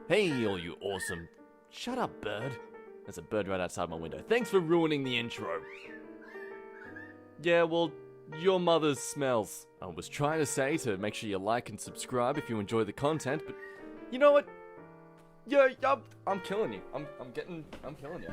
Hey, all you awesome... Shut up, bird. There's a bird right outside my window. Thanks for ruining the intro. Yeah, well, your mother's smells. I was trying to say to make sure you like and subscribe if you enjoy the content, but you know what? Yeah, I'm killing you. I'm killing you.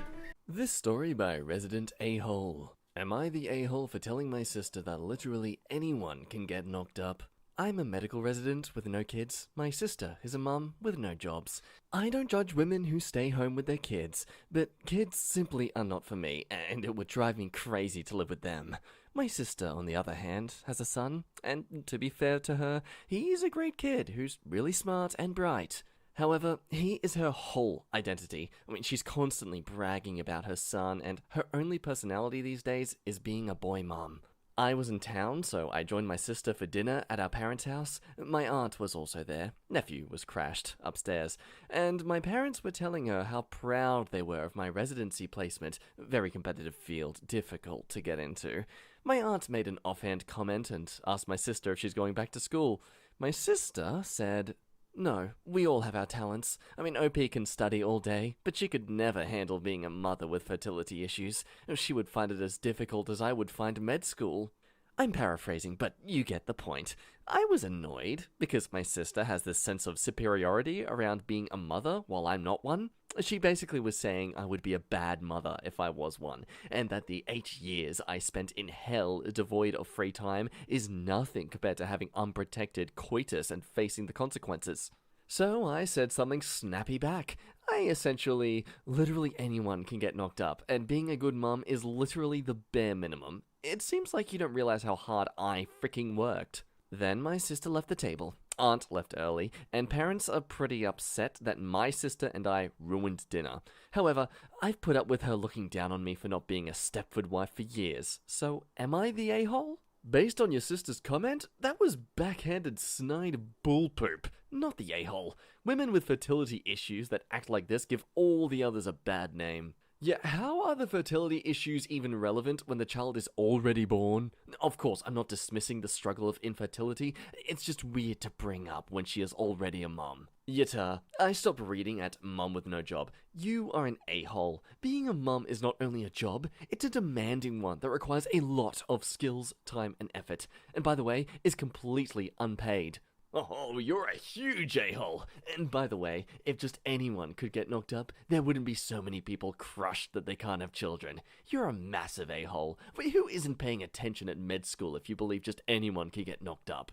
This story by Resident A-Hole. Am I the a-hole for telling my sister that literally anyone can get knocked up? I'm a medical resident with no kids. My sister is a mum with no jobs. I don't judge women who stay home with their kids, but kids simply are not for me, and it would drive me crazy to live with them. My sister, on the other hand, has a son, and to be fair to her, he's a great kid who's really smart and bright. However, he is her whole identity. I mean, she's constantly bragging about her son, and her only personality these days is being a boy mom. I was in town, so I joined my sister for dinner at our parents' house. My aunt was also there. Nephew was crashed upstairs. And my parents were telling her how proud they were of my residency placement. Very competitive field, difficult to get into. My aunt made an offhand comment and asked my sister if she's going back to school. My sister said, "No, we all have our talents. I mean, OP can study all day, but she could never handle being a mother with fertility issues. She would find it as difficult as I would find med school." I'm paraphrasing, but you get the point. I was annoyed because my sister has this sense of superiority around being a mother while I'm not one. She basically was saying I would be a bad mother if I was one, and that the 8 years I spent in hell devoid of free time is nothing compared to having unprotected coitus and facing the consequences. So I said something snappy back. Literally anyone can get knocked up, and being a good mum is literally the bare minimum. It seems like you don't realize how hard I freaking worked. Then my sister left the table. Aunt left early, and parents are pretty upset that my sister and I ruined dinner. However, I've put up with her looking down on me for not being a Stepford wife for years, so am I the a-hole? Based on your sister's comment, that was backhanded snide bullpoop, not the a-hole. Women with fertility issues that act like this give all the others a bad name. Yeah, how are the fertility issues even relevant when the child is already born? Of course, I'm not dismissing the struggle of infertility, it's just weird to bring up when she is already a mum. Yita, I stopped reading at Mum with No Job. You are an a-hole. Being a mum is not only a job, it's a demanding one that requires a lot of skills, time, and effort. And by the way, is completely unpaid. Oh, you're a huge a-hole. And by the way, if just anyone could get knocked up, there wouldn't be so many people crushed that they can't have children. You're a massive a-hole. But who isn't paying attention at med school if you believe just anyone can get knocked up?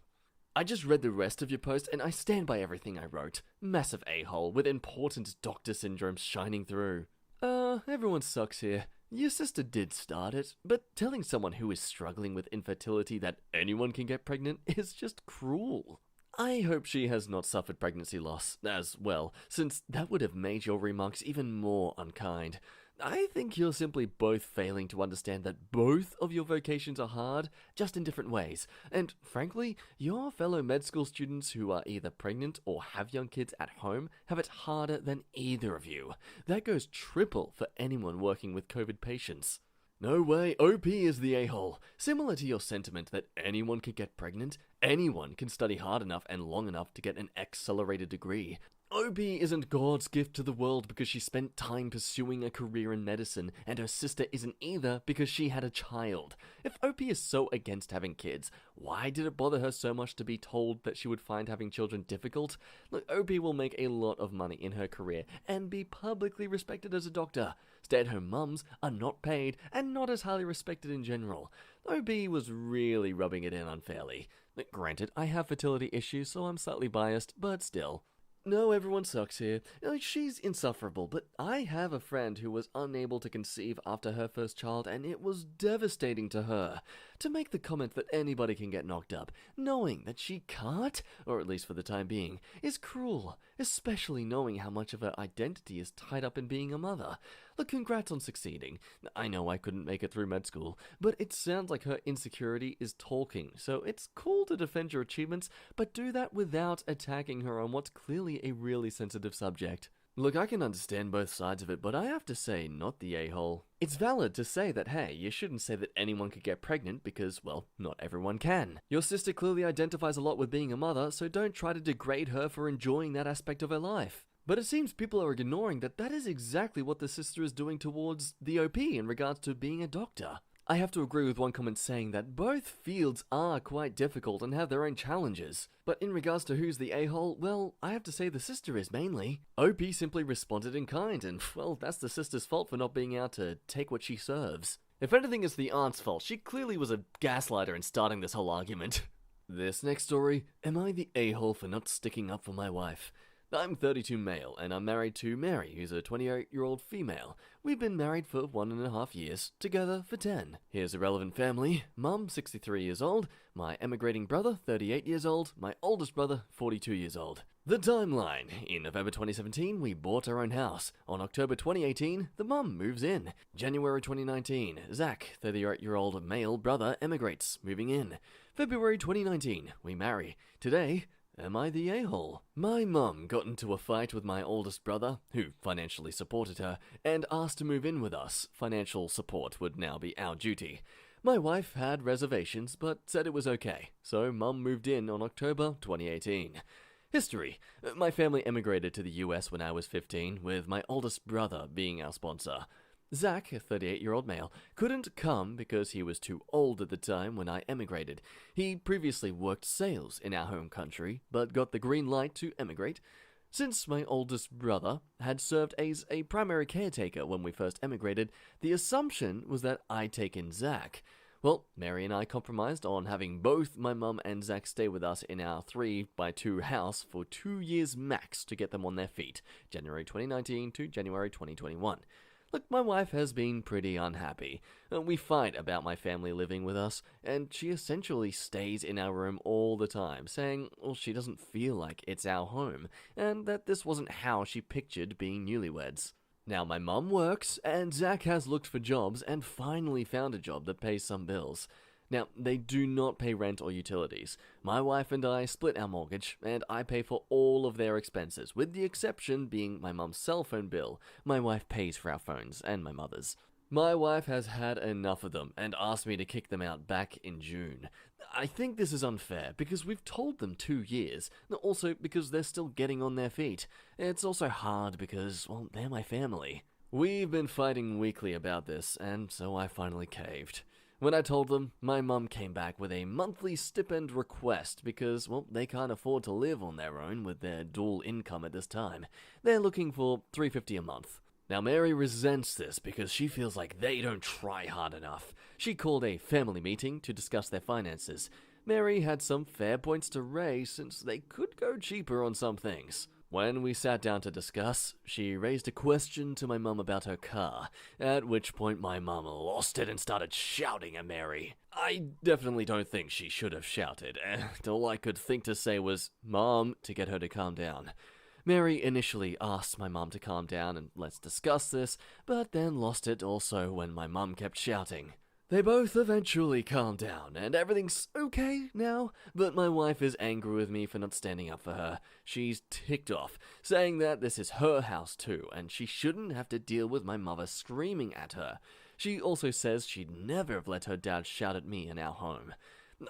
I just read the rest of your post and I stand by everything I wrote. Massive a-hole with important doctor syndromes shining through. Everyone sucks here. Your sister did start it, but telling someone who is struggling with infertility that anyone can get pregnant is just cruel. I hope she has not suffered pregnancy loss as well, since that would have made your remarks even more unkind. I think you're simply both failing to understand that both of your vocations are hard, just in different ways. And frankly, your fellow med school students who are either pregnant or have young kids at home have it harder than either of you. That goes triple for anyone working with COVID patients. No way, OP is the a-hole. Similar to your sentiment that anyone can get pregnant, anyone can study hard enough and long enough to get an accelerated degree. OP isn't God's gift to the world because she spent time pursuing a career in medicine, and her sister isn't either because she had a child. If OP is so against having kids, why did it bother her so much to be told that she would find having children difficult? Look, OP will make a lot of money in her career and be publicly respected as a doctor. Stay-at-home mums are not paid and not as highly respected in general. OP was really rubbing it in unfairly. Granted, I have fertility issues, so I'm slightly biased, but still. No, everyone sucks here. She's insufferable, but I have a friend who was unable to conceive after her first child, and it was devastating to her. To make the comment that anybody can get knocked up, knowing that she can't, or at least for the time being, is cruel, especially knowing how much of her identity is tied up in being a mother. Look, congrats on succeeding. I know I couldn't make it through med school, but it sounds like her insecurity is talking, so it's cool to defend your achievements, but do that without attacking her on what's clearly a really sensitive subject. Look, I can understand both sides of it, but I have to say, not the a-hole. It's valid to say that, hey, you shouldn't say that anyone could get pregnant because, well, not everyone can. Your sister clearly identifies a lot with being a mother, so don't try to degrade her for enjoying that aspect of her life. But it seems people are ignoring that is exactly what the sister is doing towards the OP in regards to being a doctor. I have to agree with one comment saying that both fields are quite difficult and have their own challenges. But in regards to who's the a-hole, well, I have to say the sister is mainly. OP simply responded in kind, and well, that's the sister's fault for not being able to take what she serves. If anything, it's the aunt's fault. She clearly was a gaslighter in starting this whole argument. This next story, am I the a-hole for not sticking up for my wife? I'm 32 male, and I'm married to Mary, who's a 28-year-old female. We've been married for 1.5 years, together for 10. Here's a relevant family. Mum, 63 years old, my emigrating brother, 38 years old, my oldest brother, 42 years old. The timeline. In November 2017, we bought our own house. On October 2018, the mum moves in. January 2019, Zach, 38-year-old male brother, emigrates, moving in. February 2019, we marry. Today, am I the a-hole? My mum got into a fight with my oldest brother, who financially supported her, and asked to move in with us. Financial support would now be our duty. My wife had reservations, but said it was okay, so mum moved in on October 2018. History. My family emigrated to the US when I was 15, with my oldest brother being our sponsor. Zach, a 38-year-old male, couldn't come because he was too old at the time when I emigrated. He previously worked sales in our home country, but got the green light to emigrate. Since my oldest brother had served as a primary caretaker when we first emigrated, the assumption was that I'd take in Zach. Well, Mary and I compromised on having both my mum and Zach stay with us in our 3x2 house for 2 years max to get them on their feet, January 2019 to January 2021. Look, my wife has been pretty unhappy. We fight about my family living with us, and she essentially stays in our room all the time, saying, well, she doesn't feel like it's our home, and that this wasn't how she pictured being newlyweds. Now, my mum works, and Zach has looked for jobs and finally found a job that pays some bills. Now, they do not pay rent or utilities. My wife and I split our mortgage, and I pay for all of their expenses, with the exception being my mum's cell phone bill. My wife pays for our phones, and my mother's. My wife has had enough of them, and asked me to kick them out back in June. I think this is unfair, because we've told them 2 years, also because they're still getting on their feet. It's also hard because, well, they're my family. We've been fighting weekly about this, and so I finally caved. When I told them, my mum came back with a monthly stipend request because, well, they can't afford to live on their own with their dual income at this time. They're looking for $350 a month. Now, Mary resents this because she feels like they don't try hard enough. She called a family meeting to discuss their finances. Mary had some fair points to raise since they could go cheaper on some things. When we sat down to discuss, she raised a question to my mum about her car, at which point my mum lost it and started shouting at Mary. I definitely don't think she should have shouted, and all I could think to say was, "Mom," to get her to calm down. Mary initially asked my mum to calm down and let's discuss this, but then lost it also when my mum kept shouting. They both eventually calmed down, and everything's okay now, but my wife is angry with me for not standing up for her. She's ticked off, saying that this is her house too, and she shouldn't have to deal with my mother screaming at her. She also says she'd never have let her dad shout at me in our home.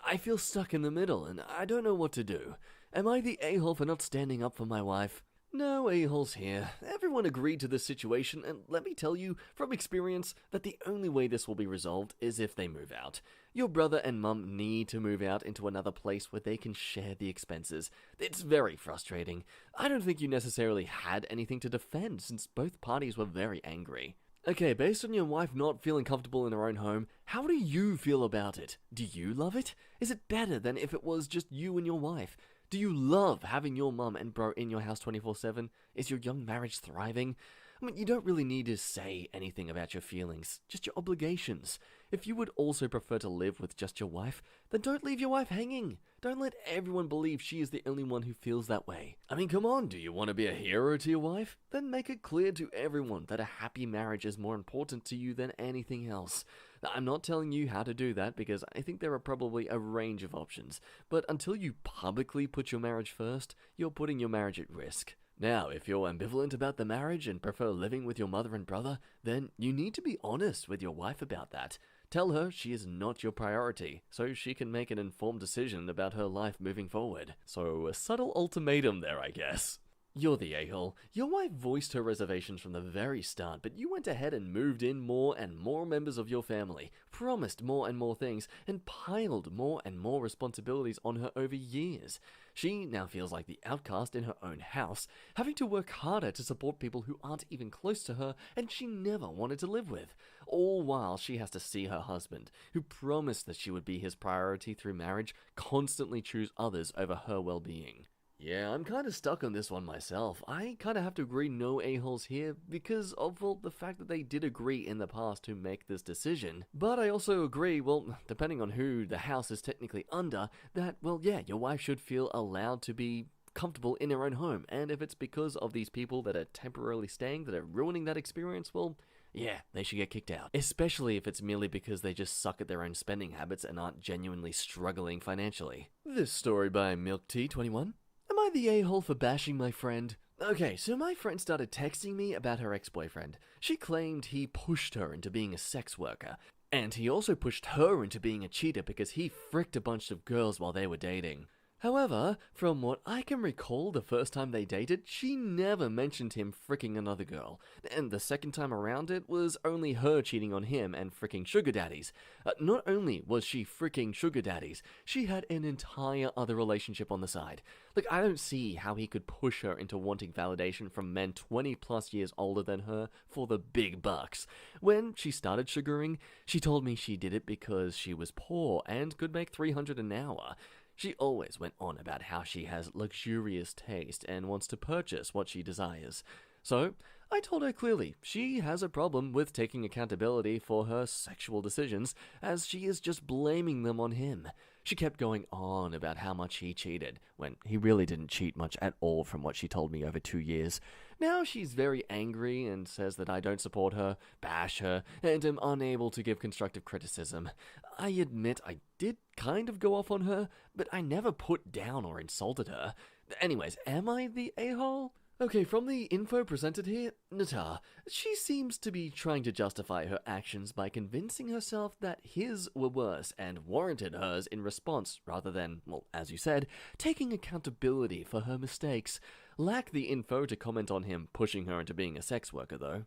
I feel stuck in the middle, and I don't know what to do. Am I the a-hole for not standing up for my wife? No a-holes here. Everyone agreed to this situation, and let me tell you from experience that the only way this will be resolved is if they move out. Your brother and mum need to move out into another place where they can share the expenses. It's very frustrating. I don't think you necessarily had anything to defend since both parties were very angry. Okay, based on your wife not feeling comfortable in her own home, how do you feel about it? Do you love it? Is it better than if it was just you and your wife? Do you love having your mum and bro in your house 24/7? Is your young marriage thriving? I mean, you don't really need to say anything about your feelings, just your obligations. If you would also prefer to live with just your wife, then don't leave your wife hanging. Don't let everyone believe she is the only one who feels that way. I mean, come on, do you want to be a hero to your wife? Then make it clear to everyone that a happy marriage is more important to you than anything else. I'm not telling you how to do that because I think there are probably a range of options, but until you publicly put your marriage first, you're putting your marriage at risk. Now, if you're ambivalent about the marriage and prefer living with your mother and brother, then you need to be honest with your wife about that. Tell her she is not your priority, so she can make an informed decision about her life moving forward. So, a subtle ultimatum there, I guess. You're the a-hole. Your wife voiced her reservations from the very start, but you went ahead and moved in more and more members of your family, promised more and more things, and piled more and more responsibilities on her over years. She now feels like the outcast in her own house, having to work harder to support people who aren't even close to her and she never wanted to live with. All while she has to see her husband, who promised that she would be his priority through marriage, constantly choose others over her well-being. Yeah, I'm kinda stuck on this one myself. I kinda have to agree no a-holes here because of, well, the fact that they did agree in the past to make this decision. But I also agree, well, depending on who the house is technically under, that, well, yeah, your wife should feel allowed to be comfortable in her own home. And if it's because of these people that are temporarily staying that are ruining that experience, well, yeah, they should get kicked out. Especially if it's merely because they just suck at their own spending habits and aren't genuinely struggling financially. This story by Milk Tea 21. Am I the a-hole for bashing my friend? Okay, so my friend started texting me about her ex-boyfriend. She claimed he pushed her into being a sex worker. And he also pushed her into being a cheater because he fricked a bunch of girls while they were dating. However, from what I can recall the first time they dated, she never mentioned him fricking another girl. And the second time around it was only her cheating on him and fricking sugar daddies. Not only was she fricking sugar daddies, she had an entire other relationship on the side. Look, I don't see how he could push her into wanting validation from men 20 plus years older than her for the big bucks. When she started sugaring, she told me she did it because she was poor and could make $300 an hour. She always went on about how she has luxurious taste and wants to purchase what she desires. So, I told her clearly she has a problem with taking accountability for her sexual decisions, as she is just blaming them on him. She kept going on about how much he cheated, when he really didn't cheat much at all from what she told me over 2 years. Now she's very angry and says that I don't support her, bash her, and am unable to give constructive criticism. I admit I did kind of go off on her, but I never put down or insulted her. Anyways, am I the a-hole? Okay, from the info presented here, Nata, she seems to be trying to justify her actions by convincing herself that his were worse and warranted hers in response, rather than, well, as you said, taking accountability for her mistakes. Lack the info to comment on him pushing her into being a sex worker, though.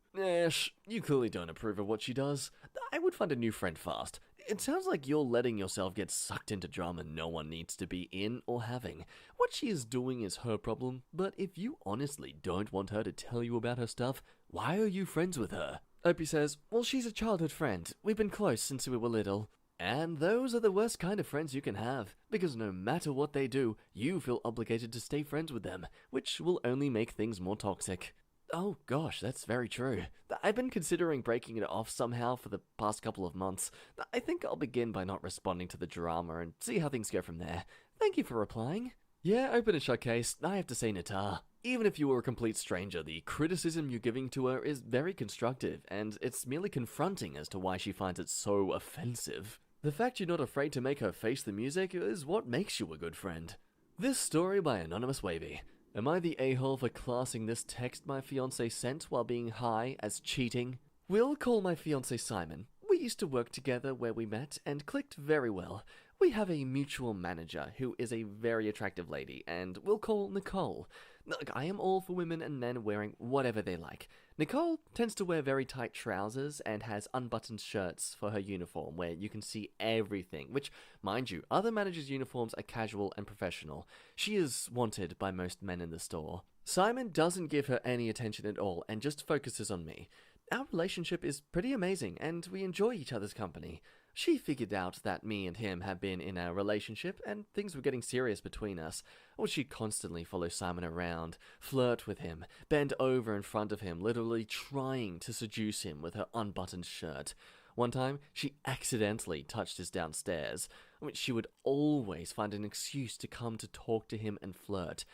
You clearly don't approve of what she does. I would find a new friend fast. It sounds like you're letting yourself get sucked into drama no one needs to be in or having. What she is doing is her problem, but if you honestly don't want her to tell you about her stuff, why are you friends with her? Opie says, well, she's a childhood friend. We've been close since we were little. And those are the worst kind of friends you can have, because no matter what they do, you feel obligated to stay friends with them, which will only make things more toxic. Oh gosh, that's very true. I've been considering breaking it off somehow for the past couple of months. I think I'll begin by not responding to the drama and see how things go from there. Thank you for replying. Yeah, open and shut case, I have to say Nata. Even if you were a complete stranger, the criticism you're giving to her is very constructive, and it's merely confronting as to why she finds it so offensive. The fact you're not afraid to make her face the music is what makes you a good friend. This story by Anonymous Wavy. Am I the a-hole for classing this text my fiancé sent while being high as cheating? We'll call my fiancé Simon. We used to work together where we met and clicked very well. We have a mutual manager who is a very attractive lady, and we'll call Nicole. Look, I am all for women and men wearing whatever they like. Nicole tends to wear very tight trousers and has unbuttoned shirts for her uniform where you can see everything, which, mind you, other managers' uniforms are casual and professional. She is wanted by most men in the store. Simon doesn't give her any attention at all and just focuses on me. Our relationship is pretty amazing and we enjoy each other's company. She figured out that me and him had been in a relationship and things were getting serious between us. Or she'd constantly follow Simon around, flirt with him, bend over in front of him, literally trying to seduce him with her unbuttoned shirt. One time, she accidentally touched his downstairs. She would always find an excuse to come to talk to him and flirt.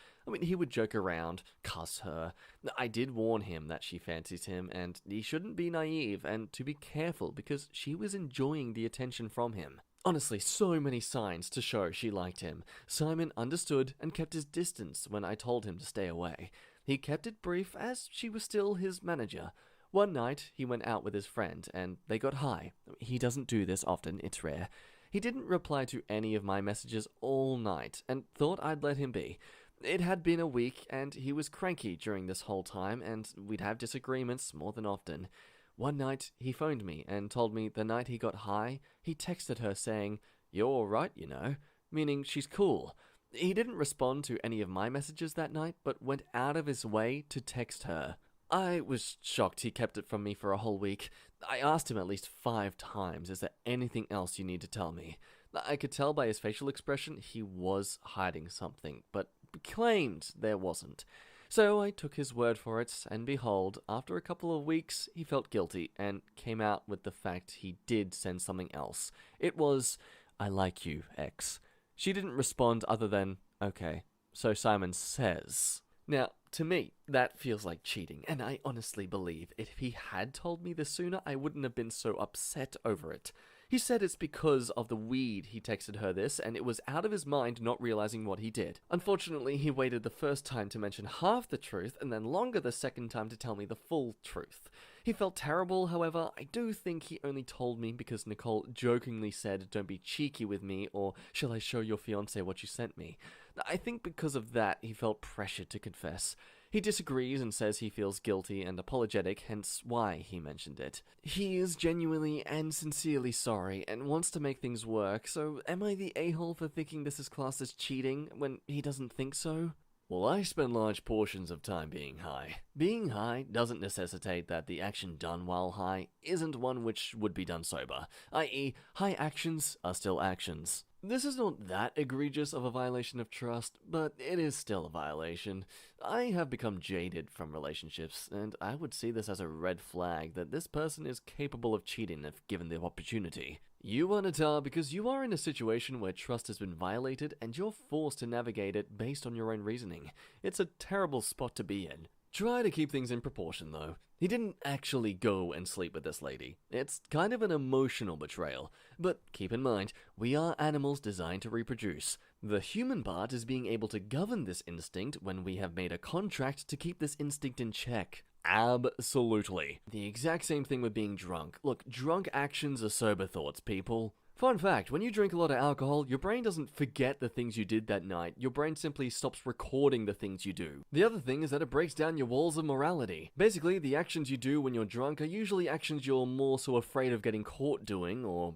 He would joke around, cuss her. I did warn him that she fancies him, and he shouldn't be naive, and to be careful because she was enjoying the attention from him. Honestly, so many signs to show she liked him. Simon understood and kept his distance when I told him to stay away. He kept it brief as she was still his manager. One night, he went out with his friend, and they got high. He doesn't do this often, it's rare. He didn't reply to any of my messages all night, and thought I'd let him be. It had been a week, and he was cranky during this whole time, and we'd have disagreements more than often. One night, he phoned me and told me the night he got high, he texted her saying, "You're alright, you know," meaning she's cool. He didn't respond to any of my messages that night, but went out of his way to text her. I was shocked he kept it from me for a whole week. I asked him at least 5 times, "Is there anything else you need to tell me?" I could tell by his facial expression he was hiding something, but claimed there wasn't. So I took his word for it, and behold, after a couple of weeks, he felt guilty and came out with the fact he did send something else. It was, "I like you, X." She didn't respond other than, "Okay, so Simon says." Now, to me, that feels like cheating, and I honestly believe if he had told me this sooner, I wouldn't have been so upset over it. He said it's because of the weed he texted her this, and it was out of his mind not realizing what he did. Unfortunately, he waited the first time to mention half the truth, and then longer the second time to tell me the full truth. He felt terrible, however. I do think he only told me because Nicole jokingly said, "Don't be cheeky with me," or "Shall I show your fiancé what you sent me?" I think because of that, he felt pressured to confess. He disagrees and says he feels guilty and apologetic, hence why he mentioned it. He is genuinely and sincerely sorry and wants to make things work, so am I the a-hole for thinking this is classed as cheating when he doesn't think so? Well, I spend large portions of time being high. Being high doesn't necessitate that the action done while high isn't one which would be done sober, i.e., high actions are still actions. This is not that egregious of a violation of trust, but it is still a violation. I have become jaded from relationships, and I would see this as a red flag that this person is capable of cheating if given the opportunity. You are Natar because you are in a situation where trust has been violated and you're forced to navigate it based on your own reasoning. It's a terrible spot to be in. Try to keep things in proportion, though. He didn't actually go and sleep with this lady. It's kind of an emotional betrayal. But keep in mind, we are animals designed to reproduce. The human part is being able to govern this instinct when we have made a contract to keep this instinct in check. Absolutely. The exact same thing with being drunk. Look, drunk actions are sober thoughts, people. Fun fact, when you drink a lot of alcohol, your brain doesn't forget the things you did that night. Your brain simply stops recording the things you do. The other thing is that it breaks down your walls of morality. Basically, the actions you do when you're drunk are usually actions you're more so afraid of getting caught doing or,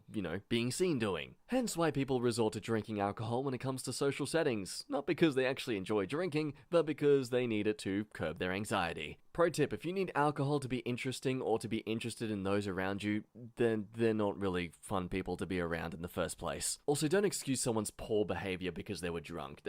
being seen doing. Hence why people resort to drinking alcohol when it comes to social settings. Not because they actually enjoy drinking, but because they need it to curb their anxiety. Pro tip, if you need alcohol to be interesting or to be interested in those around you, then they're not really fun people to be around in the first place. Also, don't excuse someone's poor behavior because they were drunk.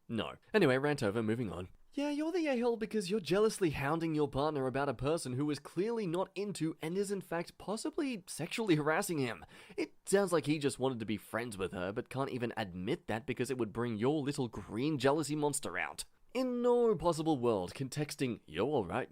No. Anyway, rant over, moving on. Yeah, you're the a-hole because you're jealously hounding your partner about a person who is clearly not into and is in fact possibly sexually harassing him. It sounds like he just wanted to be friends with her, but can't even admit that because it would bring your little green jealousy monster out. In no possible world can texting, "You're alright,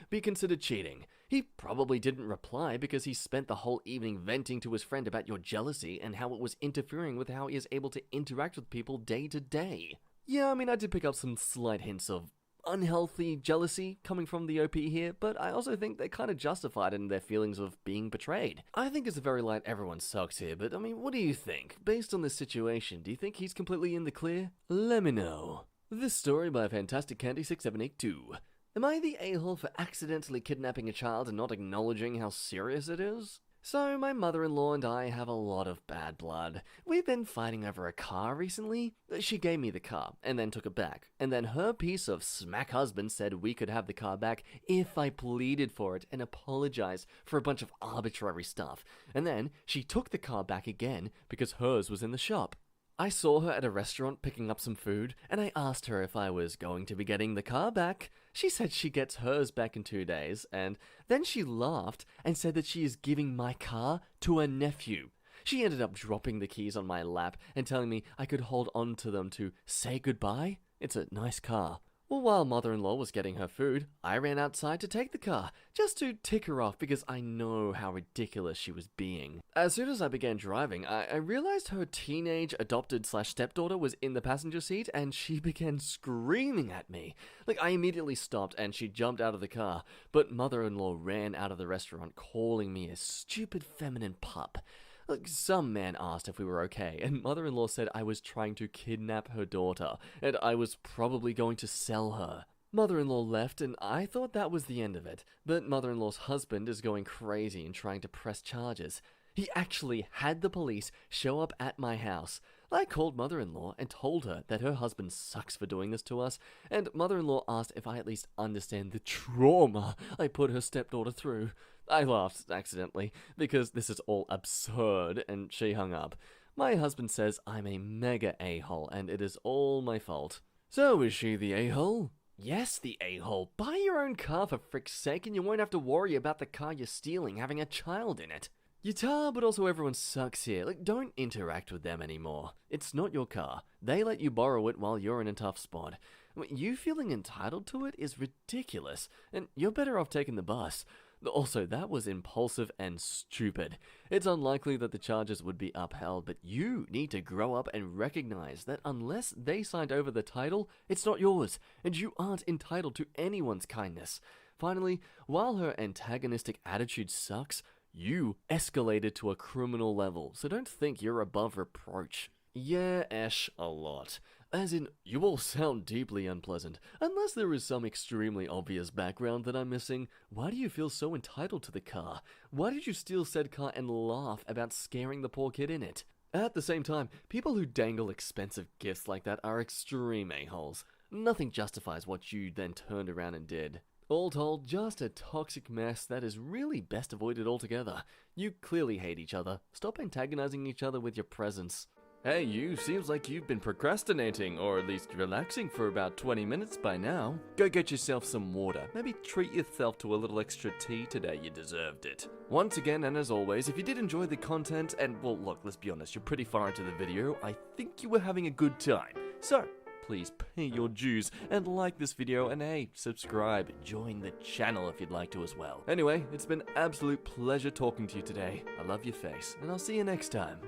be considered cheating. He probably didn't reply because he spent the whole evening venting to his friend about your jealousy and how it was interfering with how he is able to interact with people day to day. Yeah, I did pick up some slight hints of unhealthy jealousy coming from the OP here, but I also think they're kind of justified in their feelings of being betrayed. I think it's a very light everyone sucks here, but what do you think? Based on this situation, do you think he's completely in the clear? Let me know. This story by Fantastic Candy 6782. Am I the a-hole for accidentally kidnapping a child and not acknowledging how serious it is? So, my mother-in-law and I have a lot of bad blood. We've been fighting over a car recently. She gave me the car, and then took it back. And then her piece of smack husband said we could have the car back if I pleaded for it and apologized for a bunch of arbitrary stuff. And then she took the car back again because hers was in the shop. I saw her at a restaurant picking up some food, and I asked her if I was going to be getting the car back. She said she gets hers back in 2 days, and then she laughed and said that she is giving my car to a nephew. She ended up dropping the keys on my lap and telling me I could hold on to them to say goodbye. It's a nice car. Well, while mother-in-law was getting her food, I ran outside to take the car, just to tick her off because I know how ridiculous she was being. As soon as I began driving, I realized her teenage adopted/stepdaughter was in the passenger seat and she began screaming at me. I immediately stopped and she jumped out of the car, but mother-in-law ran out of the restaurant calling me a stupid feminine pup. Like, some man asked if we were okay, and mother-in-law said I was trying to kidnap her daughter, and I was probably going to sell her. Mother-in-law left, and I thought that was the end of it, but mother-in-law's husband is going crazy and trying to press charges. He actually had the police show up at my house. I called mother-in-law and told her that her husband sucks for doing this to us, and mother-in-law asked if I at least understand the trauma I put her stepdaughter through. I laughed accidentally, because this is all absurd, and she hung up. My husband says I'm a mega a-hole, and it is all my fault. So, is she the a-hole? Yes, the a-hole. Buy your own car for frick's sake, and you won't have to worry about the car you're stealing having a child in it. Utah, but also everyone sucks here. Like, don't interact with them anymore. It's not your car. They let you borrow it while you're in a tough spot. You feeling entitled to it is ridiculous, and you're better off taking the bus. Also, that was impulsive and stupid. It's unlikely that the charges would be upheld, but you need to grow up and recognize that unless they signed over the title, it's not yours, and you aren't entitled to anyone's kindness. Finally, while her antagonistic attitude sucks, you escalated to a criminal level, so don't think you're above reproach. Yeah, Ash, a lot. As in, you all sound deeply unpleasant. Unless there is some extremely obvious background that I'm missing, why do you feel so entitled to the car? Why did you steal said car and laugh about scaring the poor kid in it? At the same time, people who dangle expensive gifts like that are extreme a-holes. Nothing justifies what you then turned around and did. All told, just a toxic mess that is really best avoided altogether. You clearly hate each other. Stop antagonizing each other with your presence. Hey, you, seems like you've been procrastinating, or at least relaxing for about 20 minutes by now. Go get yourself some water. Maybe treat yourself to a little extra tea today, you deserved it. Once again, and as always, if you did enjoy the content, and well, look, let's be honest, you're pretty far into the video, I think you were having a good time. So, please pay your dues and like this video, and hey, subscribe, join the channel if you'd like to as well. Anyway, it's been an absolute pleasure talking to you today. I love your face, and I'll see you next time.